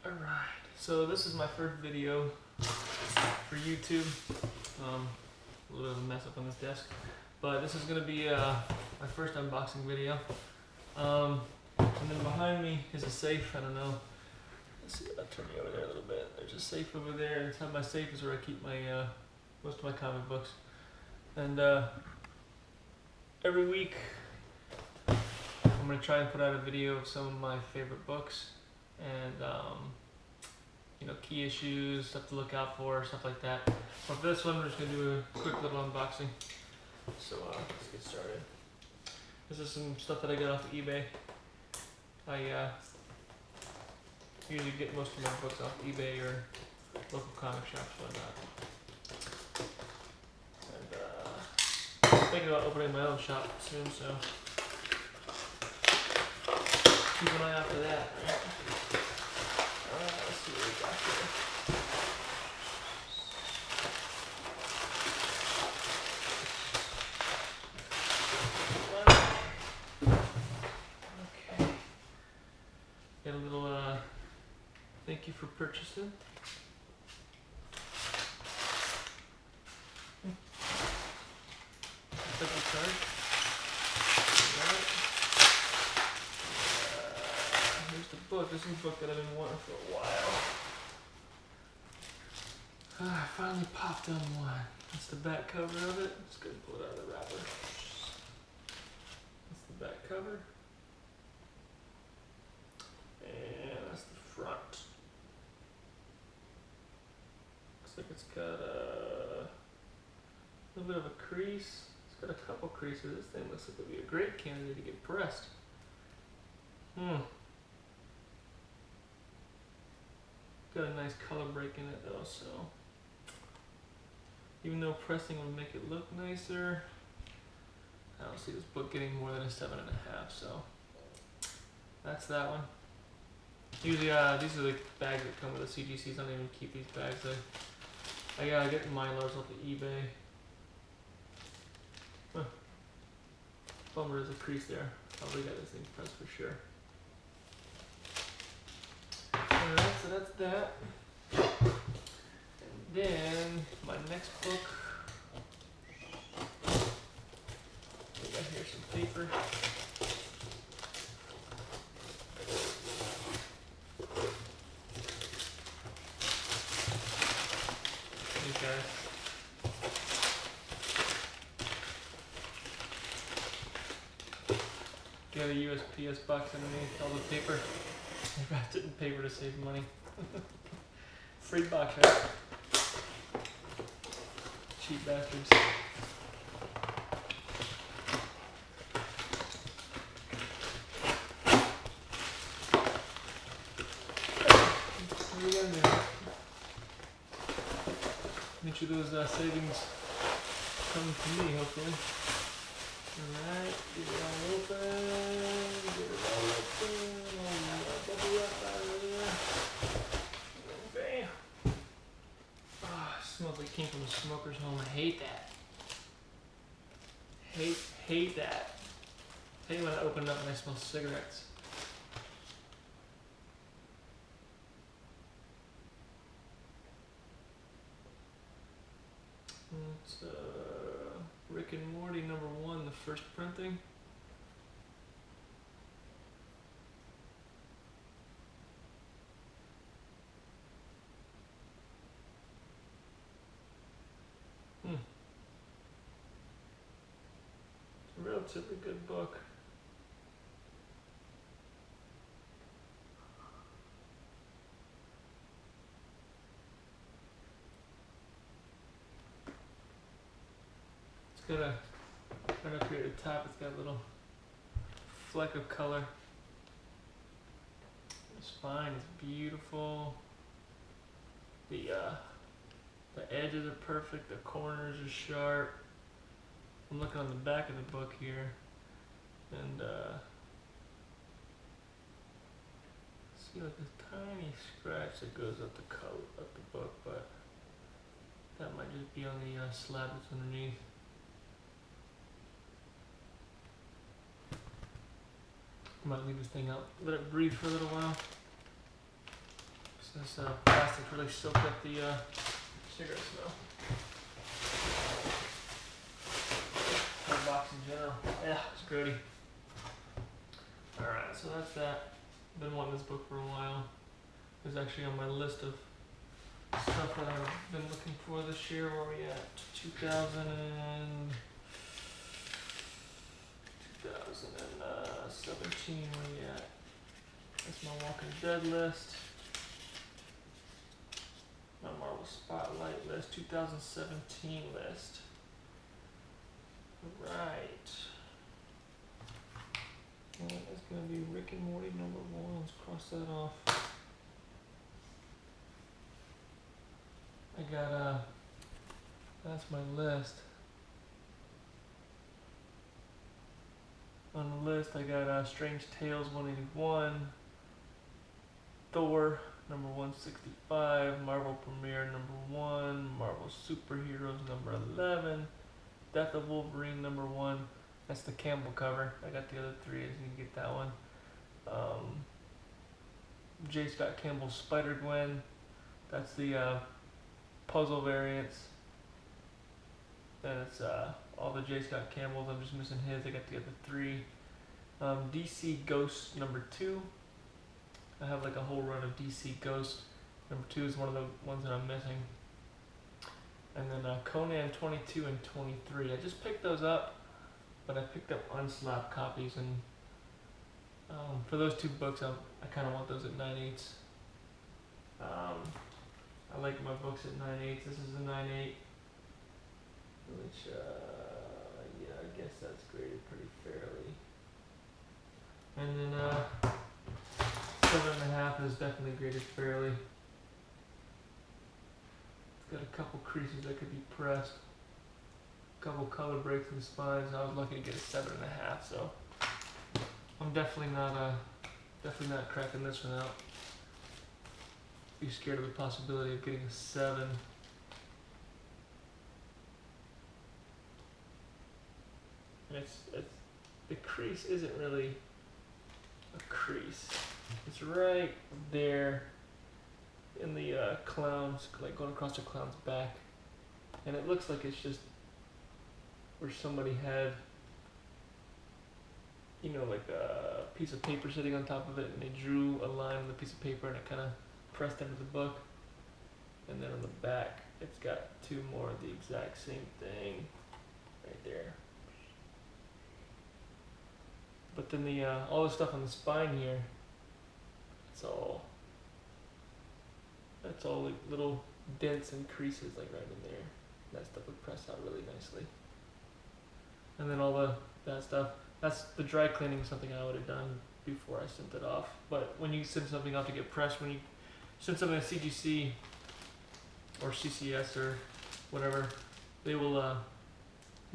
Alright, so this is my first video for YouTube. A little bit of a mess up on this desk, but this is going to be my first unboxing video. And then behind me is a safe. I don't know. Let's see if I turn you over there a little bit. There's a safe over there. Inside my safe is where I keep my most of my comic books. And every week I'm going to try and put out a video of some of my favorite books and you know, key issues, stuff to look out for, stuff like that. But for this one, we're just going to do a quick little unboxing. So let's get started. This is some stuff that I got off of eBay. I usually get most of my books off eBay or local comic shops, whatnot. And I'm thinking about opening my own shop soon, so keep an eye out for that. Right? Let's see what we got here. Okay. Got a little thank you for purchasing. Second card. Alright. Here's the book. This is a book that I've been wanting for a while. I finally popped on one. That's the back cover of it. Let's go and pull it out of the wrapper. That's the back cover. And that's the front. Looks like it's got a little bit of a crease. It's got a couple creases. This thing looks like it would be a great candidate to get pressed. Got a nice color break in it though, so even though pressing would make it look nicer, I don't see this book getting more than a 7.5, so that's that one. Usually these are the bags that come with the CGCs. I don't even keep these bags. I get Mylars off of eBay. Bummer, there's a crease there. Probably got this thing pressed for sure. Alright, so that's that. And then my next book. We got here some paper. These guys. Got a USPS box underneath all the paper. I wrapped it in paper to save money. Free box, right? Cheap bastards. What do we got in there? Make sure those savings come to me, hopefully. Alright, get it all open. Get it all open. Bubble wrap out of there. Bam. Oh, it smells like it came from a smoker's home. I hate that. Hate that. I hate when I open it up and I smell cigarettes. It's Rick and Morty #1, the first printing. It's a relatively good book. It's got a, right up here at the top, it's got a little fleck of color. The spine is beautiful. The edges are perfect, the corners are sharp. I'm looking on the back of the book here, and see like this tiny scratch that goes up the book, but that might just be on the slab that's underneath. I might leave this thing out, let it breathe for a little while. This plastic really soaked up the cigarette smell. The box in general. Yeah, it's grody. Alright, so that's that. Been wanting this book for a while. It was actually on my list of stuff that I've been looking for this year. Where are we at? 2017, where are we at? That's my Walking Dead list. My Marvel Spotlight list, 2017 list. Right. And it's going to be Rick and Morty #1. Let's cross that off. I got, that's my list. On the list, I got Strange Tales 181, Thor #165, Marvel Premiere #1, Marvel Superheroes #11, Death of Wolverine #1. That's the Campbell cover. I got the other three, as you can get that one. J. Scott Campbell's Spider-Gwen. That's the puzzle variants. And it's all the J. Scott Campbells. I'm just missing his. I got the other three. DC Ghost #2. I have like a whole run of DC Ghost. #2 is one of the ones that I'm missing. And then Conan 22 and 23. I just picked those up, but I picked up unslabbed copies, and for those two books, I kind of want those at 9/8. I like my books at 9/8. This is a 9/8, which yeah, I guess that's graded pretty fairly. And then 7.5 is definitely graded fairly. It's got a couple creases that could be pressed, a couple color breaks in the spines. I was lucky to get a 7.5, so I'm definitely not cracking this one out. Be scared of the possibility of getting a 7. And it's the crease isn't really a crease. It's right there in the clown's, like going across the clown's back, and it looks like it's just where somebody had, you know, like a piece of paper sitting on top of it, and they drew a line on the piece of paper, and it kind of pressed into the book. And then on the back, it's got two more of the exact same thing right there. But then the all the stuff on the spine here, that's all like little dents and creases like right in there. That stuff would press out really nicely. And then all that stuff, that's the dry cleaning, something I would have done before I sent it off. But when you send something off to get pressed, when you send something to CGC or CCS or whatever, they will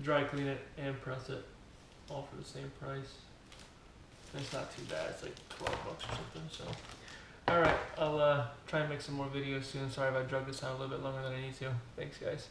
dry clean it and press it, all for the same price. And it's not too bad. It's like $12 or something. So, all right, I'll try and make some more videos soon. Sorry if I drug this out a little bit longer than I need to. Thanks, guys.